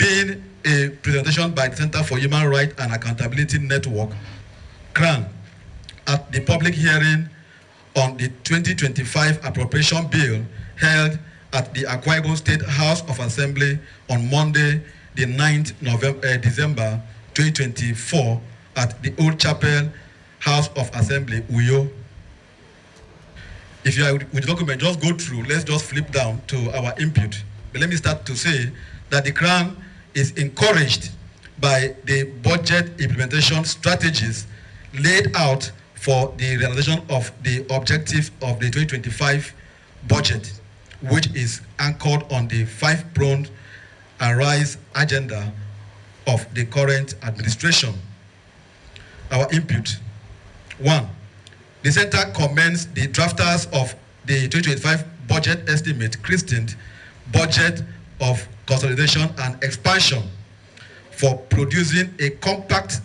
being a presentation by the Center for Human Rights and Accountability Network, CHRAN, at the public hearing on the 2025 appropriation bill held at the Akwa Ibom State House of Assembly on Monday, the 9th December 2024 at the Old Chapel House of Assembly, Uyo. If you are with the document, just go through. Let's just flip down to our input. But let me start to say that the CHRAN is encouraged by the budget implementation strategies laid out for the realization of the objectives of the 2025 budget, which is anchored on the 5-pronged Arise agenda of the current administration. Our input. 1. The Center commends the drafters of the 2025 budget estimate, christened Budget of Consolidation and Expansion, for producing a compact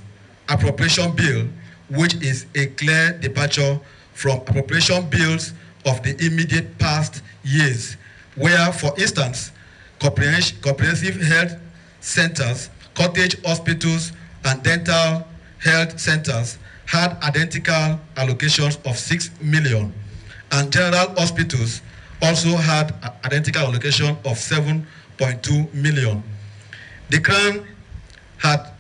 appropriation bill, which is a clear departure from appropriation bills of the immediate past years, where, for instance, comprehensive health centers, cottage hospitals, and dental health centers had identical allocations of 6 million, and general hospitals also had identical allocation of 7.2 million. The CHRAN had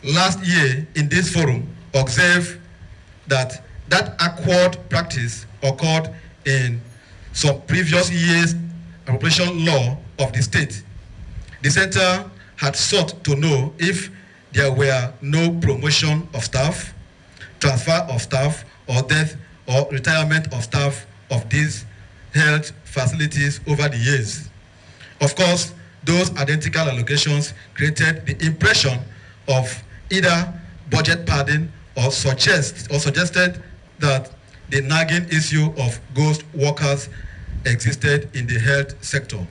last year in this forum observed that awkward practice occurred in some previous years' appropriation law of the state. The center had sought to know if there were no promotion of staff, transfer of staff, or death or retirement of staff of these health facilities over the years. Of course, those identical allocations created the impression of either budget padding or suggested that the nagging issue of ghost workers existed in the health sector.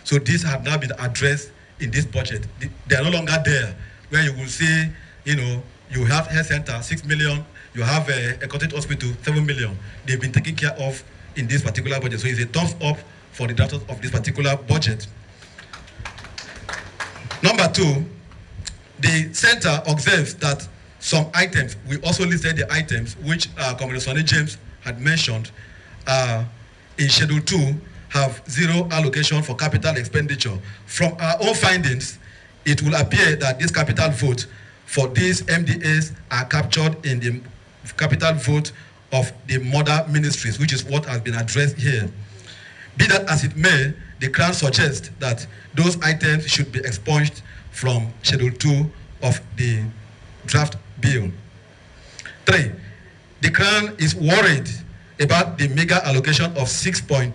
So these have now been addressed in this budget. They are no longer there, where you will see, you have health center, 6 million, you have a cottage hospital, 7 million. They've been taken care of in this particular budget. So it's a thumbs up for the drafters of this particular budget. Number 2, the center observes that some items, we also listed the items which Comrade Sonny James had mentioned, in Schedule 2 have zero allocation for capital expenditure. From our own findings, it will appear that this capital vote for these MDAs are captured in the capital vote of the mother ministries, which is what has been addressed here. Be that as it may, the CHRAN suggests that those items should be expunged from Schedule 2 of the draft bill. 3, the CHRAN is worried about the mega allocation of 61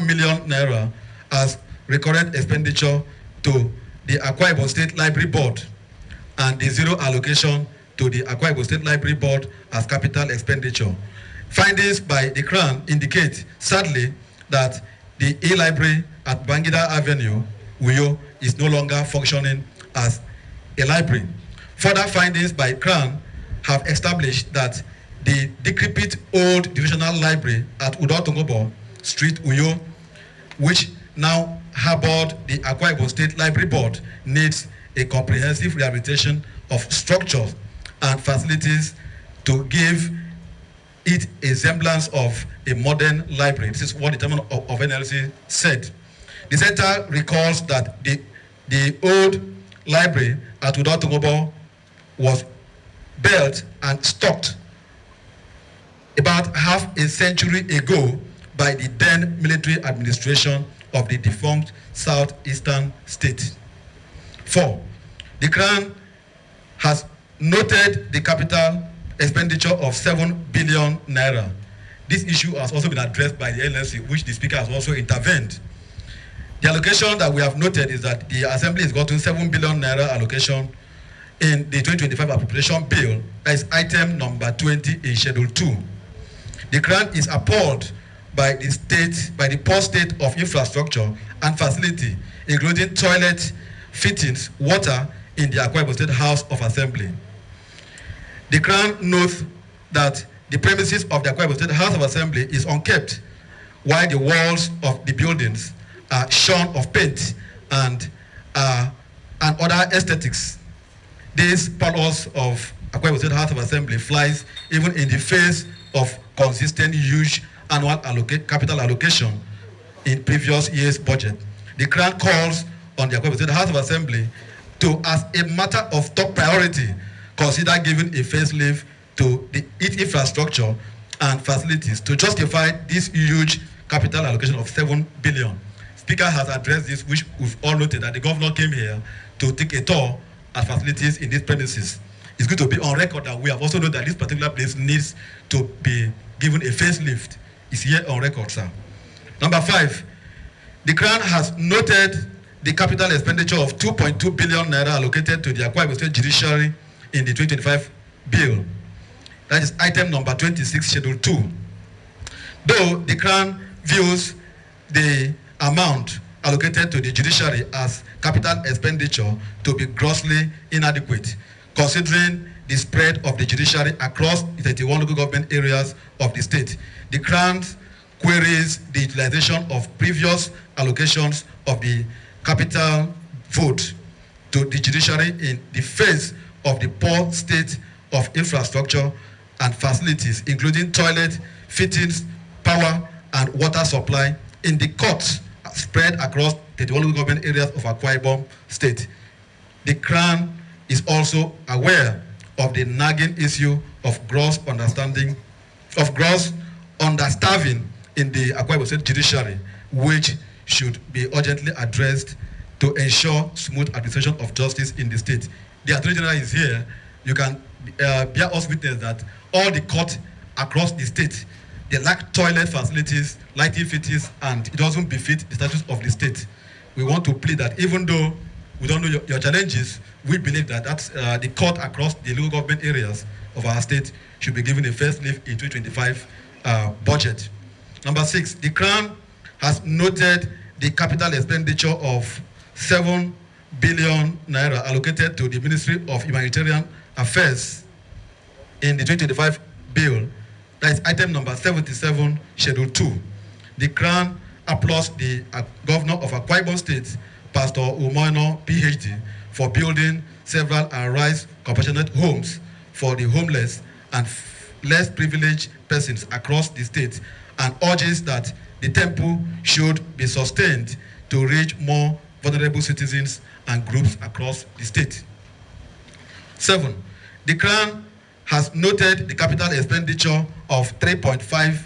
million naira as recurrent expenditure to the Akwa Ibom State Library Board and the zero allocation to the Akwa Ibom State Library Board as capital expenditure. Findings by the CHRAN indicate, sadly, that the e-library at Bangida Avenue, Uyo, is no longer functioning as a library. Further findings by CHRAN have established that the decrepit old divisional library at Udotongobo Street, Uyo, which now harbored the Akwa Ibom State Library Board, needs a comprehensive rehabilitation of structures and facilities to give it a semblance of a modern library. This is what the chairman of NLC said. The center recalls that the old library at Udotongobo was built and stocked about half a century ago by the then military administration of the defunct southeastern state. 4, the CHRAN has noted the capital expenditure of 7 billion naira. This issue has also been addressed by the NLC, which the speaker has also intervened. The allocation that we have noted is that the assembly has gotten 7 billion naira allocation in the 2025 appropriation bill as item number 20 in Schedule 2. The CHRAN is appalled by the poor state of infrastructure and facility, including toilet fittings, water in the Akwa Ibom State House of Assembly. The CHRAN notes that the premises of the Akwa Ibom State House of Assembly is unkept, while the walls of the buildings are shorn of paint and and other aesthetics. This purpose of Akwa Ibom State House of Assembly flies even in the face of consistent huge annual capital allocation in previous year's budget. The CHRAN calls on the Akwa Ibom State House of Assembly to, as a matter of top priority, consider giving a facelift to its infrastructure and facilities to justify this huge capital allocation of 7 billion. Speaker has addressed this, which we've all noted that the governor came here to take a tour at facilities in these premises. It's good to be on record that we have also noted that this particular place needs to be given a facelift. It's here on record, sir. Number 5, the CHRAN has noted the capital expenditure of 2.2 billion naira allocated to the Akwa Ibom State Judiciary in the 2025 bill. That is item number 26, schedule 2. Though the CHRAN views the amount allocated to the judiciary as capital expenditure to be grossly inadequate, considering the spread of the judiciary across the 31 local government areas of the state. The CHRAN queries the utilization of previous allocations of the capital vote to the judiciary in the face of the poor state of infrastructure and facilities, including toilet, fittings, power, and water supply in the courts spread across 31 local government areas of Akwa Ibom State. The CHRAN is also aware of the nagging issue of gross understanding, of gross understaffing in the Akwa Ibom State Judiciary, which should be urgently addressed to ensure smooth administration of justice in the state. The Attorney General is here. You can bear us witness that all the courts across the state, they lack toilet facilities, lighting fittings, and it doesn't befit the status of the state. We want to plead that even though we don't know your challenges, we believe that the court across the local government areas of our state should be given a first lift in 2025 budget. Number 6, the CHRAN has noted the capital expenditure of 7 billion naira allocated to the Ministry of Humanitarian Affairs in the 2025 bill. That is item number 77, schedule 2. The CHRAN applauds the governor of Akwa Ibom State, Pastor Umoino, PhD, for building several Arise compassionate homes for the homeless and less privileged persons across the state, and urges that the temple should be sustained to reach more vulnerable citizens and groups across the state. 7, the CHRAN has noted the capital expenditure of 3.5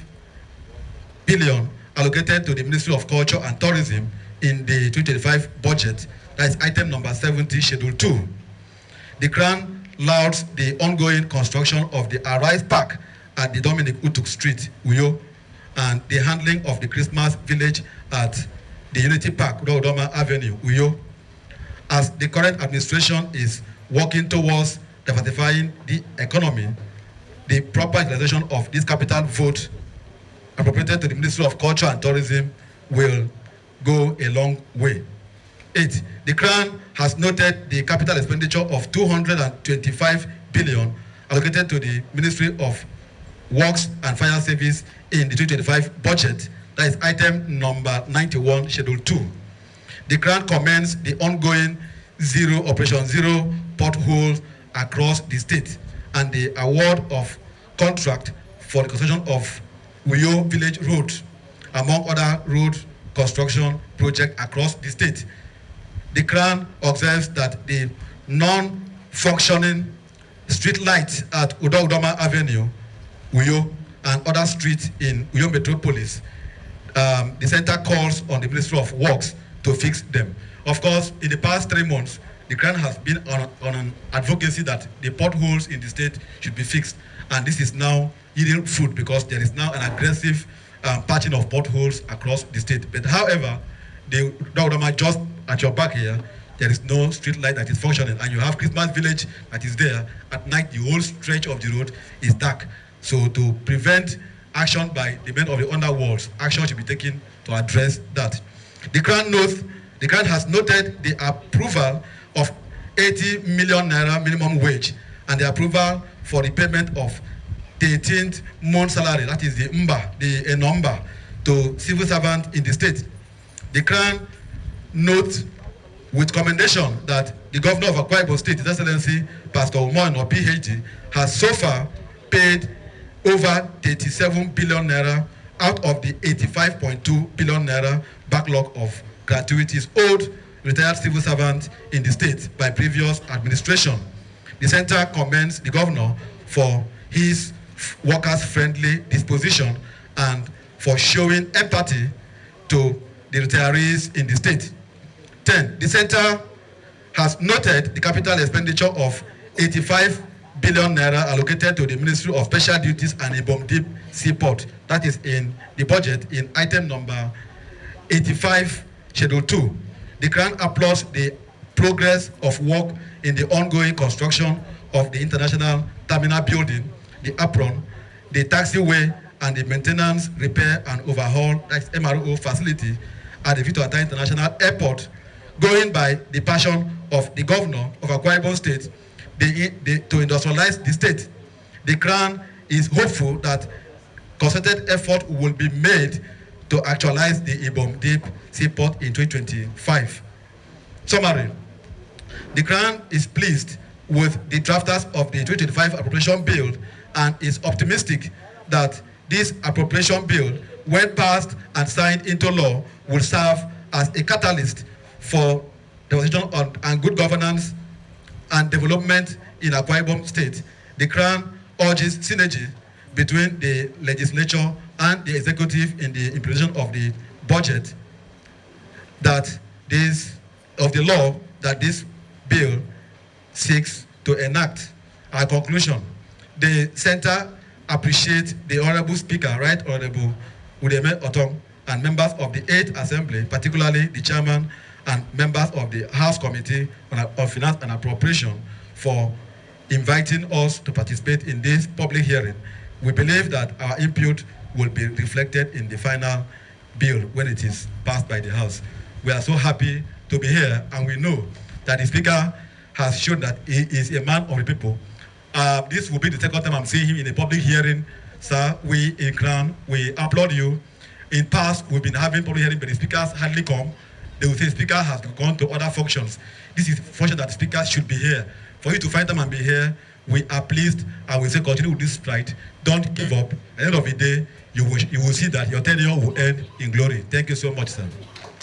billion allocated to the Ministry of Culture and Tourism in the 2025 budget. That is item number 70, schedule 2. The CHRAN lauds the ongoing construction of the Arise Park at the Dominic Utuk Street, Uyo, and the handling of the Christmas village at the Unity Park, Udoma Avenue, Uyo. As the current administration is working towards diversifying the economy, the proper utilization of this capital vote appropriated to the Ministry of Culture and Tourism will go a long way. 8, the CHRAN has noted the capital expenditure of 225 billion allocated to the Ministry of Works and Fire Service in the 2025 budget. That is item number 91, schedule 2. The CHRAN commends the ongoing Operation Zero potholes across the state and the award of contract for the construction of Uyo Village Road, among other road construction projects across the state. The CHRAN observes that the non-functioning street lights at Udoma Avenue, Uyo, and other streets in Uyo Metropolis, the center calls on the Ministry of Works to fix them. Of course, in the past 3 months, the CHRAN has been on an advocacy that the potholes in the state should be fixed. And this is now yielding fruit because there is now an aggressive patching of potholes across the state. But however, the Udoma just at your back here, there is no street light that is functioning. And you have Christmas village that is there. At night, the whole stretch of the road is dark. So to prevent action by the men of the underworlds, action should be taken to address that. The CHRAN has noted the approval of 80 million naira minimum wage and the approval for the payment of the 18th month salary, that is the number to civil servants in the state. The CHRAN notes with commendation that the governor of Akwa Ibom State, His Excellency Pastor Umono, PhD, has so far paid over 37 billion naira out of the 85.2 billion naira backlog of gratuities owed retired civil servants in the state by previous administration. The center commends the governor for his workers-friendly disposition and for showing empathy to the retirees in the state. 10. The center has noted the capital expenditure of 85 billion naira allocated to the Ministry of Special Duties and Ibom Deep Seaport. That is in the budget in item number 85, Schedule 2. The CHRAN applauds the progress of work in the ongoing construction of the International Terminal Building, the apron, the taxiway, and the maintenance, repair, and overhaul, that's MRO facility at the Victor Atta International Airport, going by the passion of the governor of Akwa Ibom State to industrialize the state. The CHRAN is hopeful that concerted effort will be made to actualize the Ibom Deep Seaport in 2025. Summary. The CHRAN is pleased with the drafters of the 2025 appropriation bill and is optimistic that this appropriation bill, when passed and signed into law, will serve as a catalyst for demonstration and good governance and development in Akwa Ibom State. The CHRAN urges synergy between the legislature and the executive in the implementation of the budget of the law that this bill seeks to enact. Our conclusion: the center appreciates the Honorable Speaker, Right Honorable Udeme Otom, and members of the 8th Assembly, particularly the chairman and members of the House Committee on Finance and Appropriation, for inviting us to participate in this public hearing. We believe that our input will be reflected in the final bill when it is passed by the House. We are so happy to be here, and we know that the Speaker has shown that he is a man of the people. This will be the second time I'm seeing him in a public hearing. Sir, we in CHRAN, we applaud you. In past, we've been having public hearing, but the speakers hardly come. They will say the speaker has gone to other functions. This is a function that the speaker should be here. For you to find time and be here, we are pleased, and we say continue with this stride. Don't give up. At the end of the day, you will see that your tenure will end in glory. Thank you so much, sir.